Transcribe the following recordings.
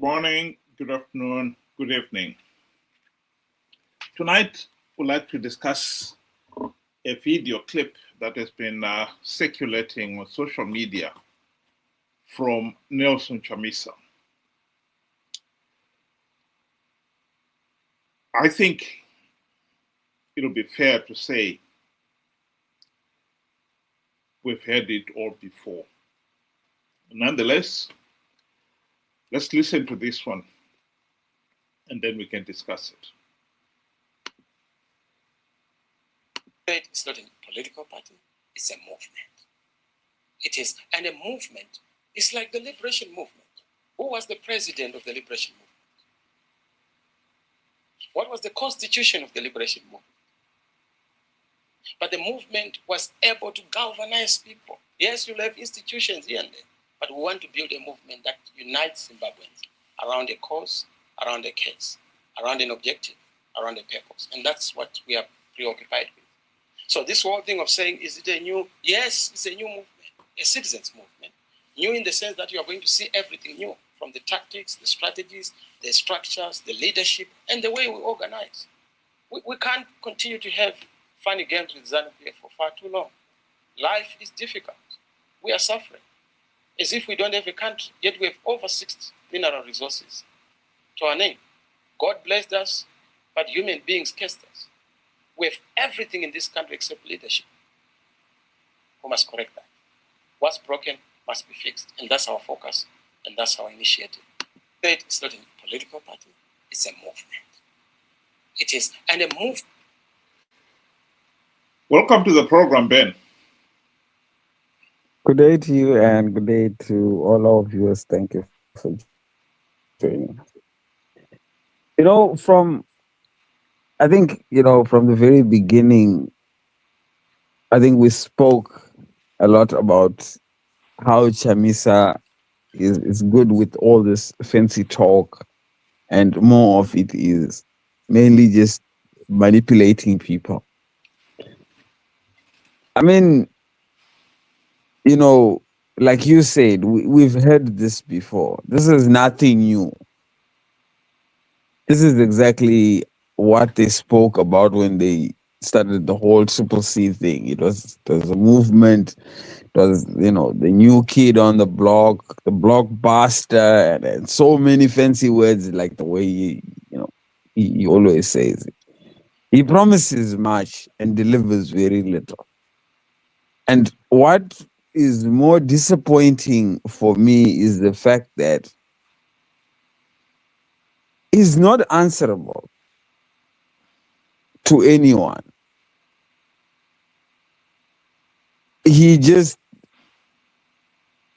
Good morning, good afternoon, good evening. Tonight, we'd like to discuss a video clip that has been circulating on social media from Nelson Chamisa. I think it'll be fair to say we've heard it all before. Nonetheless, let's listen to this one and then we can discuss it. It's not a political party, it's a movement. It is, and a movement is like the liberation movement. Who was the president of the liberation movement? What was the constitution of the liberation movement? But the movement was able to galvanize people. Yes, you'll have institutions here and there, but we want to build a movement that unites Zimbabweans around a cause, around a case, around an objective, around a purpose. And that's what we are preoccupied with. So this whole thing of saying, is it a new? Yes, it's a new movement, a citizens' movement. New in the sense that you are going to see everything new, from the tactics, the strategies, the structures, the leadership, and the way we organize. We can't continue to have funny games with ZANU-PF for far too long. Life is difficult. We are suffering. As if we don't have a country, yet we have over 60 mineral resources to our name. God blessed us, but human beings cursed us. We have everything in this country except leadership. We must correct that. What's broken must be fixed, and that's our focus, and that's our initiative. It's not a political party, it's a movement. It is, and a movement. Welcome to the program, Ben. Good day to you and good day to all our viewers. Thank you for joining. I think, from the very beginning, I think we spoke a lot about how Chamisa is good with all this fancy talk, and more of it is mainly just manipulating people. I mean, like you said, we've heard this before. This is nothing new. This is exactly what they spoke about when they started the whole Triple C thing. It was a movement. It was, the new kid on the block, the blockbuster, and so many fancy words, like the way he always says it. He promises much and delivers very little. And what is more disappointing for me is the fact that he's not answerable to anyone. He just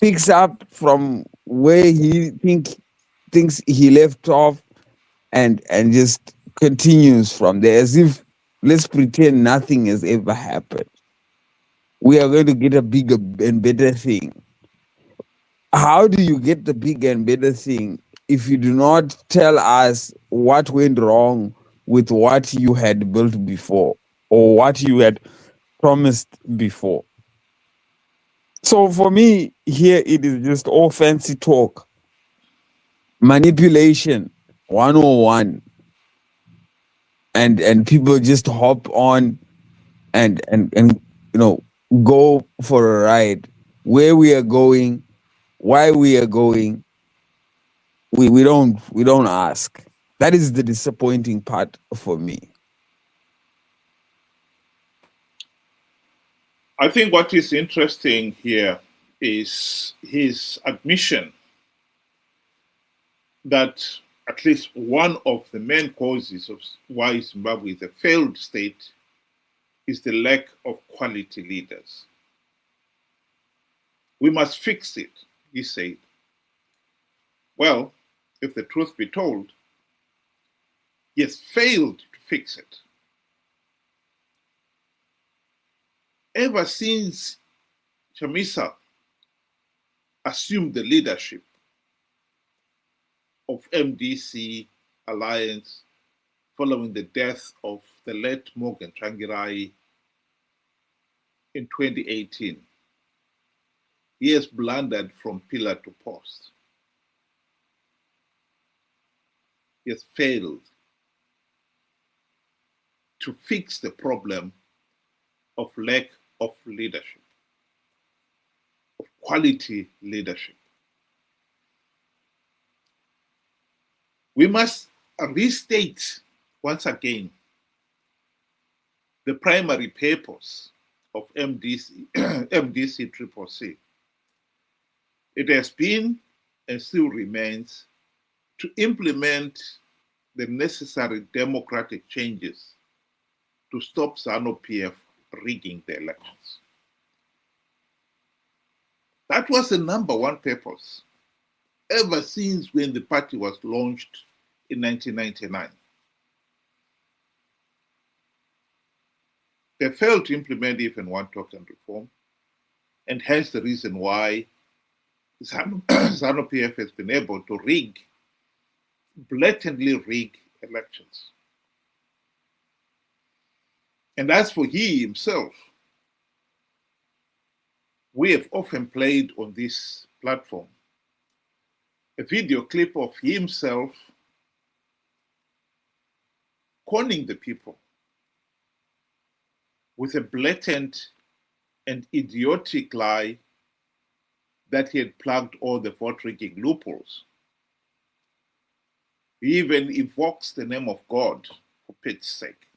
picks up from where he thinks he left off and just continues from there, as if, let's pretend nothing has ever happened. We are going to get a bigger and better thing. How do you get the bigger and better thing if you do not tell us what went wrong with what you had built before or what you had promised before? So for me, here it is just all fancy talk, manipulation 101, and people just hop on and go for a ride. Where we are going, why we are going, we don't ask. That is the disappointing part for me. I think what is interesting here is his admission that at least one of the main causes of why Zimbabwe is a failed state is the lack of quality leaders. We must fix it, he said. Well, if the truth be told, he has failed to fix it. Ever since Chamisa assumed the leadership of MDC Alliance following the death of the late Morgan Tsvangirai in 2018, he has blundered from pillar to post. he has failed to fix the problem of lack of leadership, of quality leadership. We must restate once again the primary purpose of MDC, MDC-CCC. It has been and still remains to implement the necessary democratic changes to stop ZANU-PF rigging the elections. That was the number one purpose ever since when the party was launched in 1999. They failed to implement even one token reform, and hence the reason why ZANU-PF has been able to blatantly rig elections. And as for he himself, we have often played on this platform a video clip of himself conning the people with a blatant and idiotic lie that he had plugged all the vote rigging loopholes. He even evokes the name of God for Pete's sake.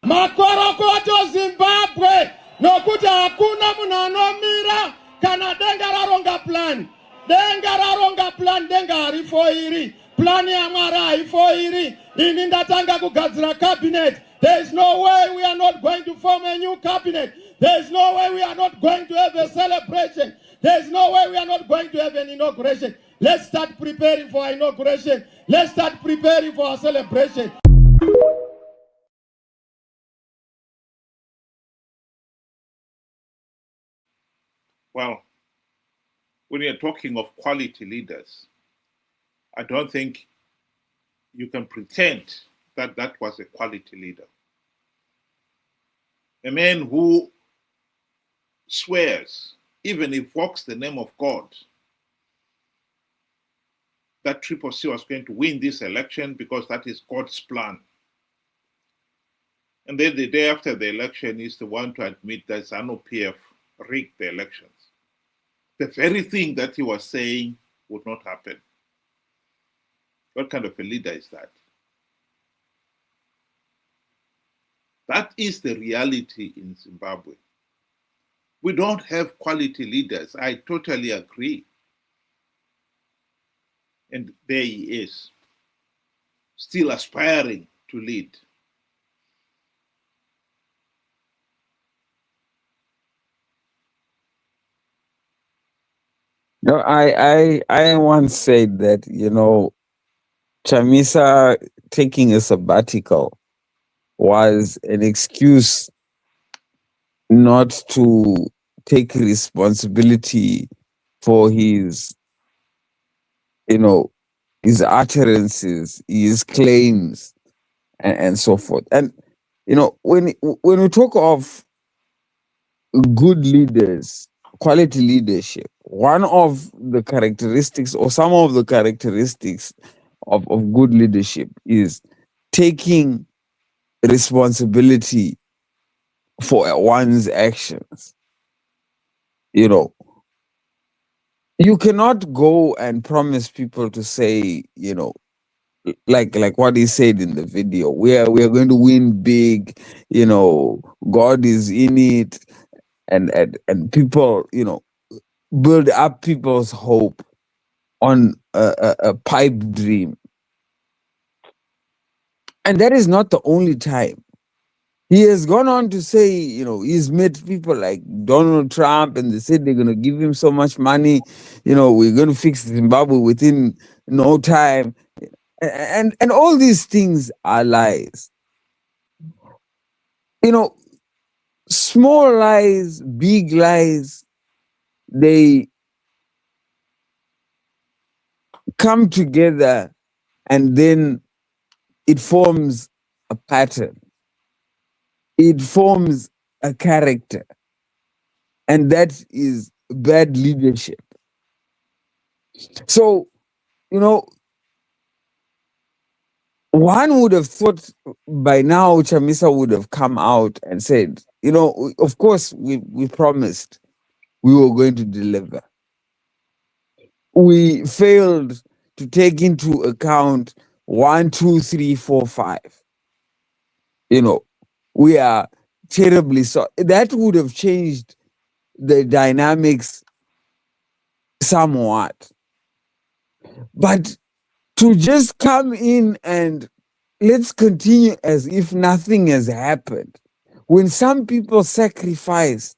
Makorokoto Zimbabwe nokuti hakuna munhu anomira kana denga raronga plan. Denga raronga plan, denga harifoiri. Plan yaMwari haifoiri. Ini ndatanga kugadzira cabinet. There is no way we are not going to form a new cabinet. There is no way we are not going to have a celebration. There is no way we are not going to have an inauguration. Let's start preparing for our inauguration. Let's start preparing for our celebration. Well, when you're talking of quality leaders, I don't think you can pretend that that was a quality leader. A man who swears, even evokes the name of God, that CCC was going to win this election because that is God's plan. And then the day after the election is the one to admit that ZANU-PF rigged the elections. The very thing that he was saying would not happen. What kind of a leader is that? That is the reality in Zimbabwe. We don't have quality leaders. I totally agree. And there he is, still aspiring to lead. No, I once said that, Chamisa taking a sabbatical was an excuse not to take responsibility for his his utterances, his claims, and so forth. And when we talk of good leaders, quality leadership, one of the characteristics or some of the characteristics of good leadership is taking responsibility for one's actions. You cannot go and promise people to say, like what he said in the video, we are going to win big, God is in it, and people, build up people's hope on a pipe dream. And that is not the only time. He has gone on to say, he's met people like Donald Trump, and they said they're going to give him so much money, we're going to fix Zimbabwe within no time. And all these things are lies. Small lies, big lies, they come together and then it forms a pattern. It forms a character. And that is bad leadership. So, one would have thought by now Chamisa would have come out and said, of course we promised we were going to deliver. We failed to take into account 1, 2, 3, 4, 5. We are terribly so. That would have changed the dynamics somewhat. But to just come in and let's continue as if nothing has happened, when some people sacrificed,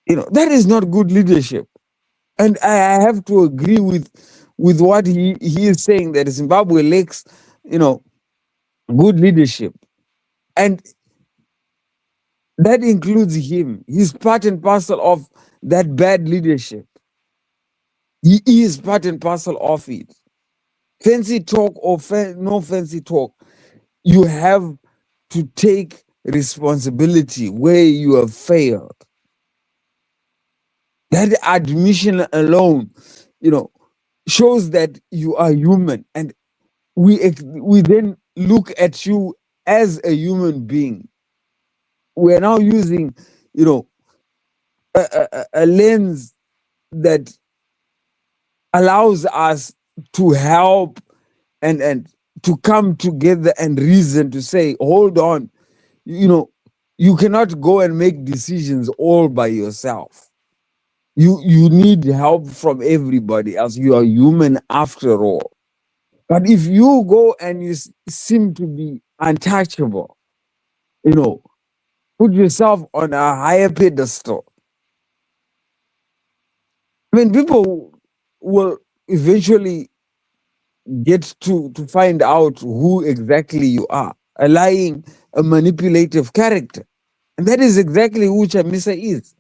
that is not good leadership. And I have to agree with what he is saying, that Zimbabwe lacks, good leadership. And that includes him. He's part and parcel of that bad leadership. He is part and parcel of it. Fancy talk or no fancy talk, you have to take responsibility where you have failed. That admission alone, shows that you are human, and we then look at you as a human being. We are now using, a lens that allows us to help and to come together and reason to say, hold on, you cannot go and make decisions all by yourself. You need help from everybody else. You are human after all. But if you go and you seem to be untouchable, put yourself on a higher pedestal, I mean, people will eventually get to find out who exactly you are, a lying, a manipulative character. And that is exactly who Chamisa is.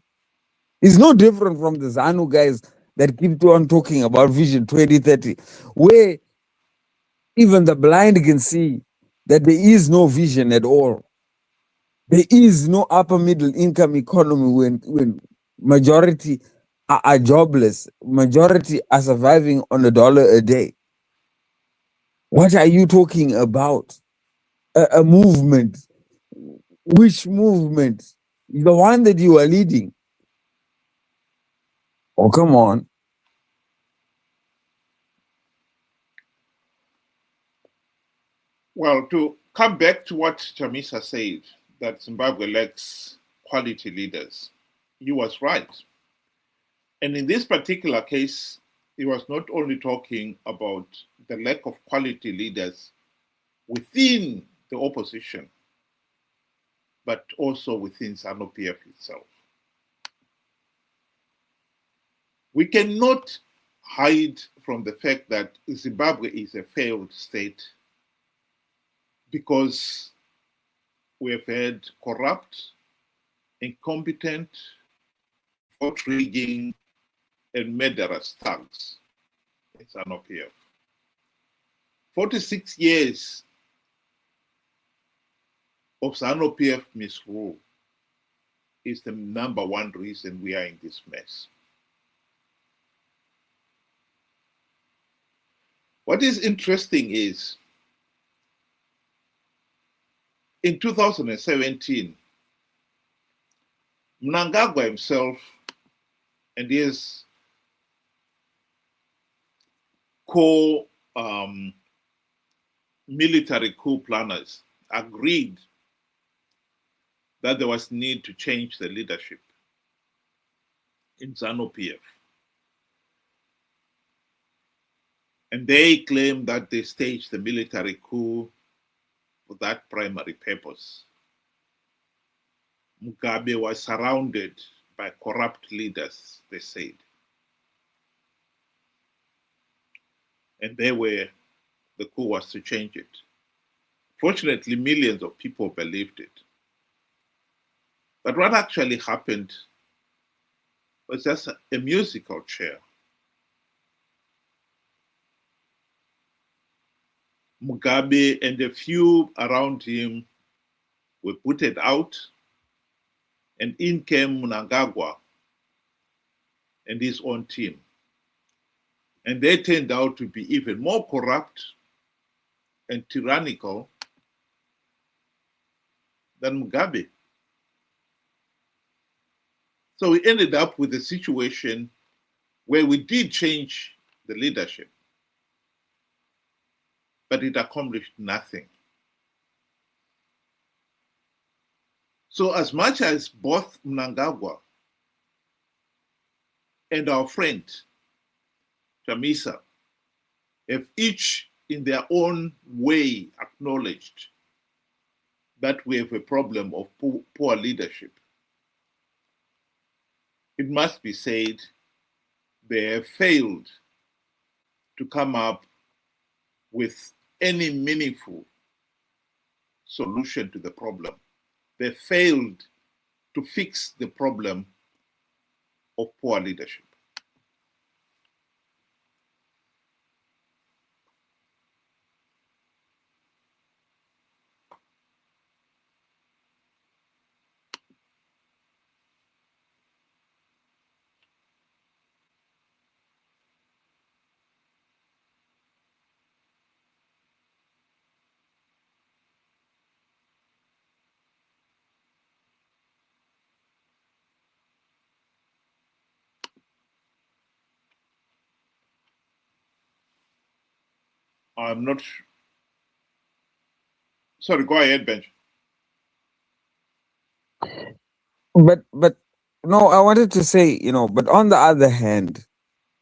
He's no different from the ZANU guys that keep on talking about Vision 2030, where even the blind can see that there is no vision at all. There is no upper middle income economy when majority are jobless, majority are surviving on $1 a day. What are you talking about? A movement. Which movement? The one that you are leading. Oh, come on. Well, to come back to what Chamisa said, that Zimbabwe lacks quality leaders, he was right. And in this particular case, he was not only talking about the lack of quality leaders within the opposition, but also within ZANU-PF itself. We cannot hide from the fact that Zimbabwe is a failed state because we have had corrupt, incompetent, vote rigging, and murderous thugs in ZANU-PF. 46 years of ZANU-PF misrule is the number one reason we are in this mess. What is interesting is, in 2017, Mnangagwa himself and his military coup planners agreed that there was need to change the leadership in ZANU-PF. And they claim that they staged the military coup for that primary purpose. Mugabe was surrounded by corrupt leaders, they said. And the coup was to change it. Fortunately, millions of people believed it. But what actually happened was just a musical chair. Mugabe and a few around him were booted out, and in came Mnangagwa and his own team. And they turned out to be even more corrupt and tyrannical than Mugabe. So we ended up with a situation where we did change the leadership, but it accomplished nothing. So as much as both Mnangagwa and our friend Chamisa have each in their own way acknowledged that we have a problem of poor leadership, it must be said they have failed to come up with any meaningful solution to the problem. They failed to fix the problem of poor leadership. I'm not sorry, go ahead, Benj. But no, I wanted to say, but on the other hand,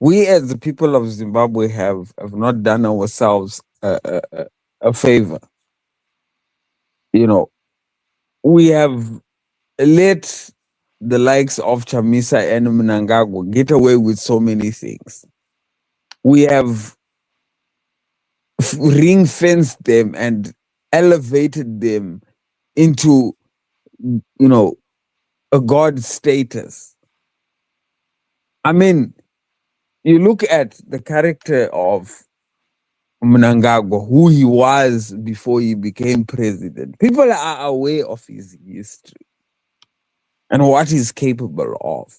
we as the people of Zimbabwe have not done ourselves a favor. We have let the likes of Chamisa and Mnangagwa get away with so many things. We have ring fenced them and elevated them into, a god status. I mean, you look at the character of Mnangagwa, who he was before he became president. People are aware of his history and what he's capable of.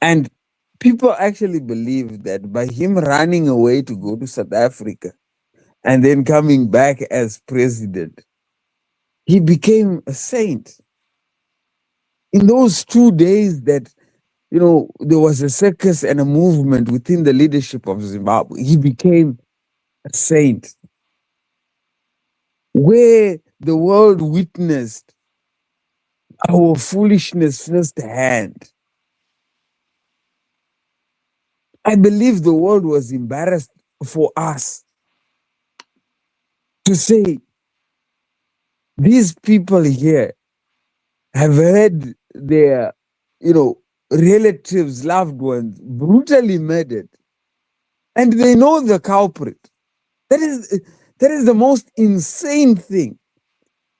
And people actually believe that by him running away to go to South Africa and then coming back as president, he became a saint. In those 2 days that, there was a circus and a movement within the leadership of Zimbabwe, he became a saint. Where the world witnessed our foolishness firsthand, I believe the world was embarrassed for us to say, these people here have had their, relatives, loved ones brutally murdered, and they know the culprit. That is the most insane thing.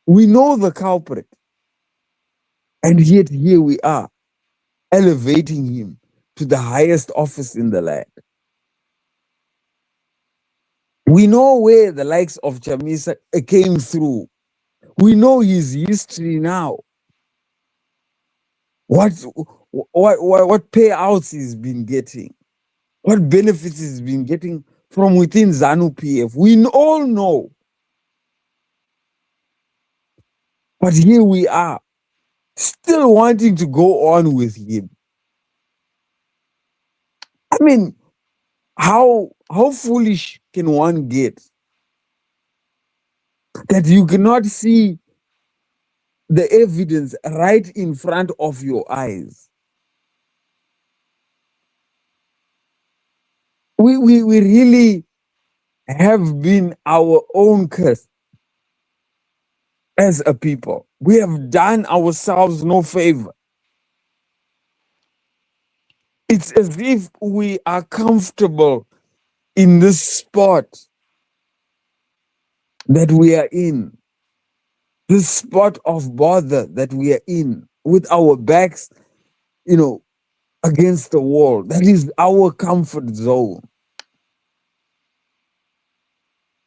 We know the culprit, and yet here we are, elevating him to the highest office in the land. We know where the likes of Chamisa came through. We know his history now. What payouts he's been getting, what benefits he's been getting from within ZANU PF. We all know. But here we are, still wanting to go on with him. I mean, how foolish can one get that you cannot see the evidence right in front of your eyes? We really have been our own curse as a people. We have done ourselves no favor. It's as if we are comfortable in this spot that we are in, this spot of bother that we are in, with our backs, against the wall. That is our comfort zone.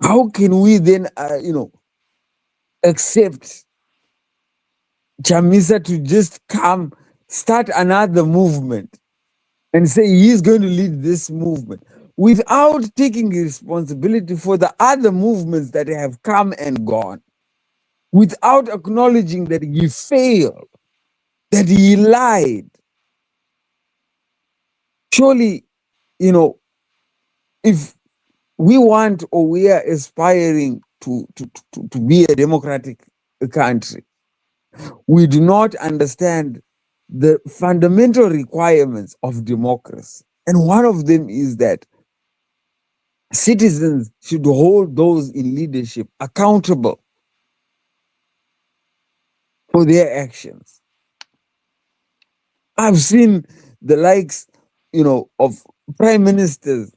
How can we then, accept Chamisa to just come, start another movement, and say he's going to lead this movement? without taking responsibility for the other movements that have come and gone, without acknowledging that he failed, that he lied. Surely, if we want or we are aspiring to be a democratic country, we do not understand the fundamental requirements of democracy. And one of them is that citizens should hold those in leadership accountable for their actions. I've seen the likes, of prime ministers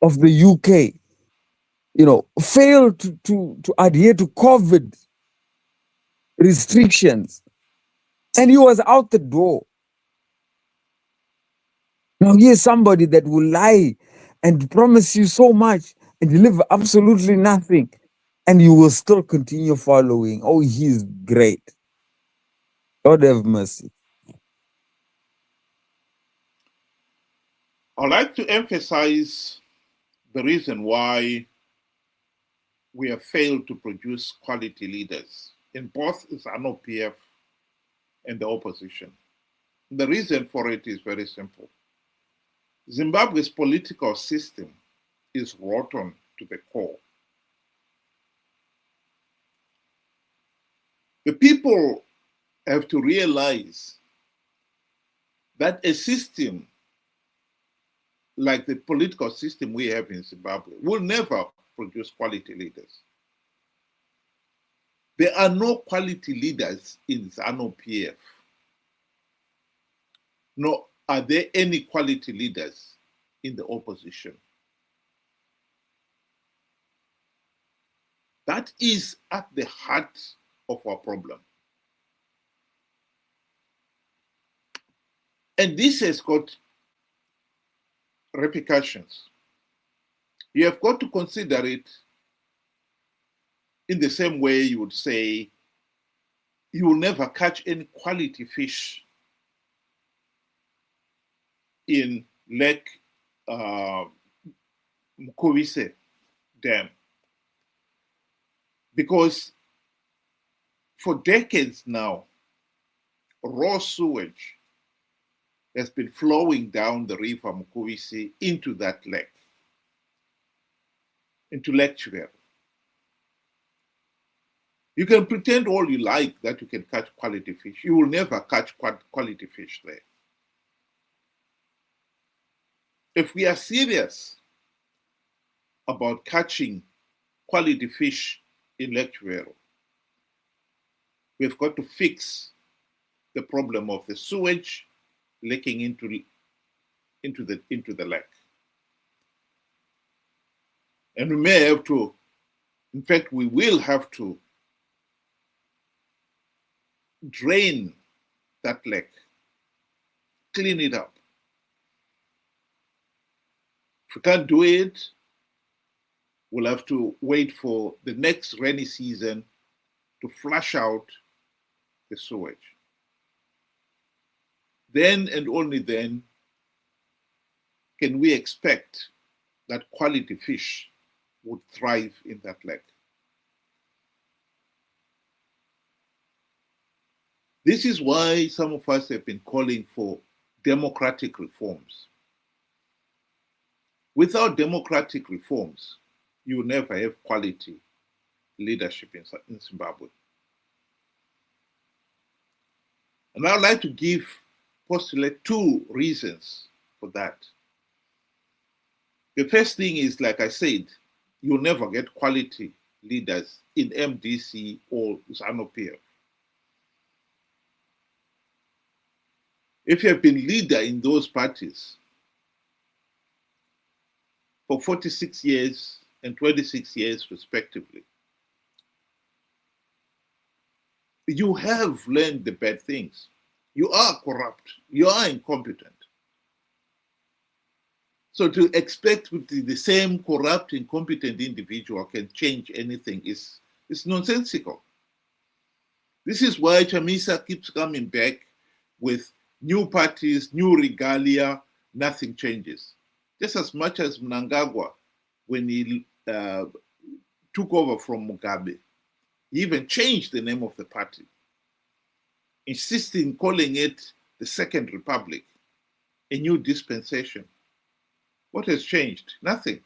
of the UK, fail to adhere to COVID restrictions, and he was out the door. Now here's somebody that will lie and promise you so much and deliver absolutely nothing, and you will still continue following. Oh, he's great. God have mercy. I'd like to emphasize the reason why we have failed to produce quality leaders in both ZANU-PF and the opposition. The reason for it is very simple. Zimbabwe's political system is rotten to the core. The people have to realize that a system like the political system we have in Zimbabwe will never produce quality leaders. There are no quality leaders in ZANU-PF. Nor are there any quality leaders in the opposition. That is at the heart of our problem. And this has got repercussions. You have got to consider it in the same way you would say you will never catch any quality fish in Lake Mkhovise Dam. Because for decades now, raw sewage has been flowing down the river Mkhovise into that lake, into Lake Chivero. You can pretend all you like that you can catch quality fish. You will never catch quality fish there. If we are serious about catching quality fish in Lake Chivero, we've got to fix the problem of the sewage leaking into the lake. And we may have to, in fact, we will have to drain that lake, clean it up. If we can't do it, we'll have to wait for the next rainy season to flush out the sewage. Then and only then can we expect that quality fish would thrive in that lake. This is why some of us have been calling for democratic reforms. Without democratic reforms, you will never have quality leadership in Zimbabwe. And I would like to postulate two reasons for that. The first thing is, like I said, you'll never get quality leaders in MDC or ZANU-PF. If you have been leader in those parties for 46 years and 26 years respectively, you have learned the bad things. You are corrupt. You are incompetent. So to expect the same corrupt, incompetent individual can change anything is nonsensical. This is why Chamisa keeps coming back with new parties, new regalia, nothing changes. just as much as Mnangagwa, when he took over from Mugabe, he even changed the name of the party, insisting calling it the Second Republic, a new dispensation. What has changed? Nothing.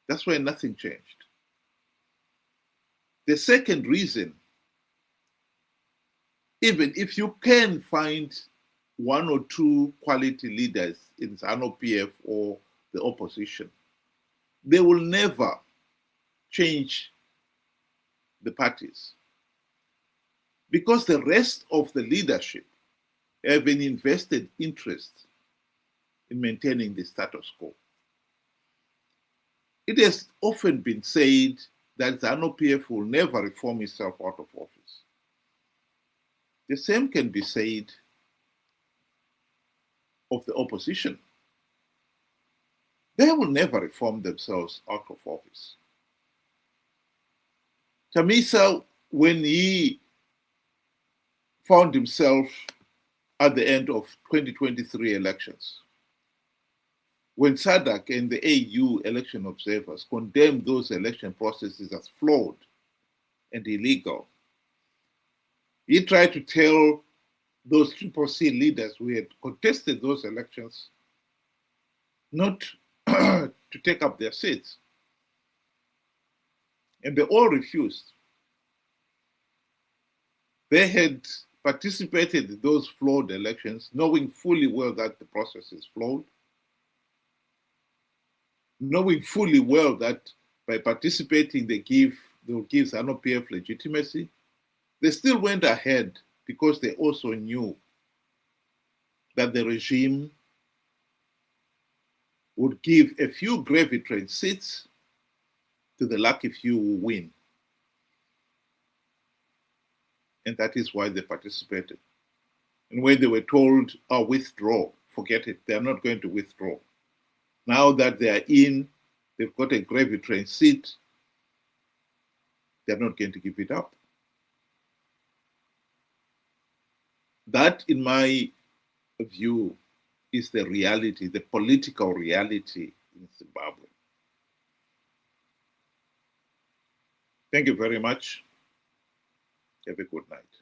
That's why nothing changed. The second reason, even if you can find one or two quality leaders in ZANU-PF or the opposition, they will never change the parties, because the rest of the leadership have an invested interest in maintaining the status quo. It has often been said that ZANU-PF will never reform itself out of office. The same can be said of the opposition. They will never reform themselves out of office. Chamisa, when he found himself at the end of 2023 elections, when SADC and the AU election observers condemned those election processes as flawed and illegal, he tried to tell those CCC leaders who had contested those elections not to take up their seats. And they all refused. They had participated in those flawed elections, knowing fully well that the process is flawed, knowing fully well that by participating they will give ZANU-PF legitimacy. They still went ahead because they also knew that the regime would give a few gravy train seats to the lucky few who win. And that is why they participated. And when they were told, oh, withdraw, forget it, they're not going to withdraw. Now that they are in, they've got a gravy train seat, they're not going to give it up. That, in my view, is the reality, the political reality in Zimbabwe. Thank you very much. Have a good night.